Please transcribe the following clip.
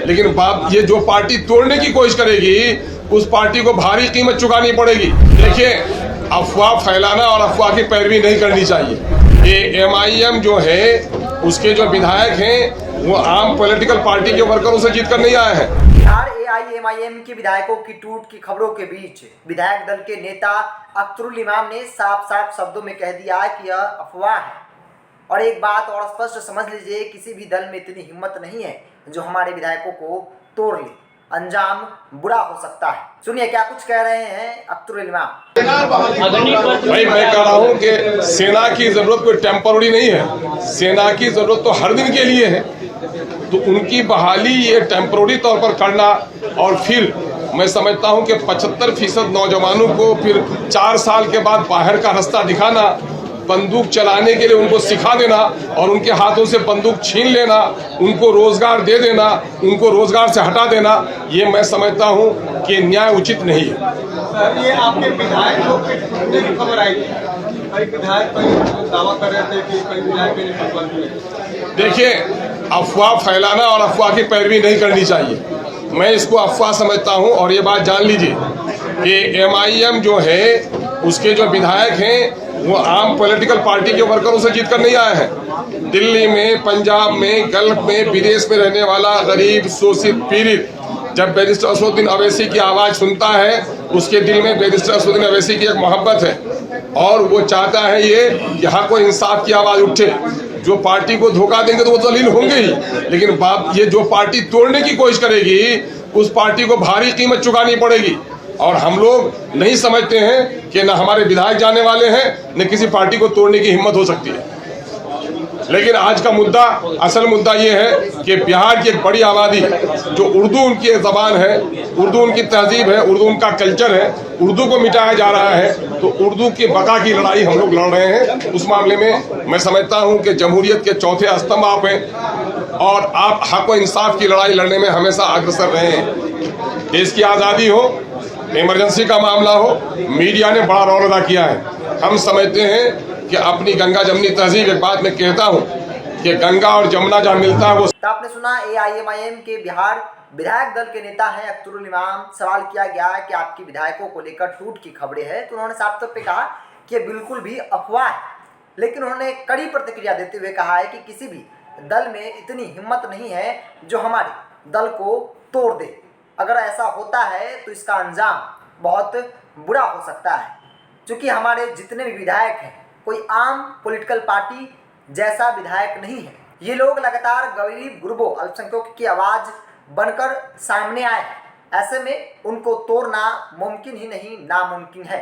लेकिन बाप ये जो पार्टी तोड़ने की कोशिश करेगी उस पार्टी को भारी कीमत चुकानी पड़ेगी। देखिए, अफवाह फैलाना और अफवाह की पैरवी नहीं करनी चाहिए। ये MIM जो है उसके जो विधायक हैं वो आम पॉलिटिकल पार्टी के वर्करों से जीत कर नहीं आए हैं। बिहार AIMIM के विधायकों की टूट की खबरों के बीच विधायक दल के नेता अख्तरुल इमाम ने साफ साफ शब्दों में कह दिया कि यह अफवाह है। और एक बात और स्पष्ट समझ लीजिए, किसी भी दल में इतनी हिम्मत नहीं है जो हमारे विधायकों को तोड़ ले। अंजाम बुरा हो सकता है। सुनिए क्या कुछ कह रहे हैं अख्तरुल इमाम। भाई मैं कह रहा हूँ कि सेना की जरूरत कोई टेम्पररी नहीं है, सेना की जरूरत तो हर दिन के लिए है। तो उनकी बहाली ये टेम्पररी तौर पर करना और फिर मैं समझता हूँ कि 75% नौजवानों को फिर 4 साल के बाद बाहर का रास्ता दिखाना, बंदूक चलाने के लिए उनको सिखा देना और उनके हाथों से बंदूक छीन लेना, उनको रोजगार दे देना, उनको रोजगार से हटा देना, ये मैं समझता हूँ कि न्याय उचित नहीं है। सर, ये आपके विधायक लोग के टूटने की खबर आई थी, कई विधायक दावा कर रहे थे कि कई विधायक। देखिए, अफवाह फैलाना और अफवाह की पैरवी नहीं करनी चाहिए। मैं इसको अफवाह समझता हूँ और ये बात जान लीजिए कि MIM जो है उसके जो विधायक हैं वो आम पॉलिटिकल पार्टी के वर्करों से जीत कर नहीं आए हैं। दिल्ली में, पंजाब में, गल्फ में, विदेश में रहने वाला गरीब, शोषित, पीड़ित जब बैरिस्टर असदुद्दीन अवैसी की आवाज़ सुनता है उसके दिल में बैरिस्टर असदुद्दीन अवैसी की एक मोहब्बत है और वो चाहता है ये कि हाँ कोई इंसाफ की आवाज़ उठे। जो पार्टी को धोखा देंगे तो वो दलील होंगे ही, लेकिन ये जो पार्टी तोड़ने की कोशिश करेगी उस पार्टी को भारी कीमत चुकानी पड़ेगी। और हम लोग नहीं समझते हैं कि न हमारे विधायक जाने वाले हैं न किसी पार्टी को तोड़ने की हिम्मत हो सकती है। लेकिन आज का मुद्दा, असल मुद्दा ये है कि बिहार की एक बड़ी आबादी जो उर्दू उनकी ज़बान है, उर्दू उनकी तहजीब है, उर्दू उनका कल्चर है, उर्दू को मिटाया जा रहा है। तो उर्दू की बका की लड़ाई हम लोग लड़ रहे हैं। उस मामले में मैं समझता हूँ कि जमहूरियत के चौथे स्तंभ आप हैं और आप हक व इंसाफ की लड़ाई लड़ने में हमेशा अग्रसर रहे हैं। देश की आज़ादी हो, इमरजेंसी का मामला हो, मीडिया ने बड़ा रोल अदा किया है। हम समझते हैं कि अपनी गंगा जमनी तहजीब, एक बात मैं कहता हूँ कि गंगा और जमुना जहाँ मिलता है वो। तो आपने सुना AIMIM के बिहार विधायक दल के नेता हैं अख्तरुल इमाम। सवाल किया गया कि आपकी विधायकों को लेकर टूट की खबरें हैं, तो उन्होंने साफ तौर पे कहा कि बिल्कुल भी अफवाह है। लेकिन उन्होंने कड़ी प्रतिक्रिया देते हुए कहा है कि किसी भी दल में इतनी हिम्मत नहीं है जो हमारे दल को तोड़ दे। अगर ऐसा होता है तो इसका अंजाम बहुत बुरा हो सकता है, क्योंकि हमारे जितने भी विधायक हैं कोई आम पॉलिटिकल पार्टी जैसा विधायक नहीं है। ये लोग लगातार गरीब, गुरबों, अल्पसंख्यकों की आवाज़ बनकर सामने आए हैं। ऐसे में उनको तोड़ना मुमकिन ही नहीं, नामुमकिन है।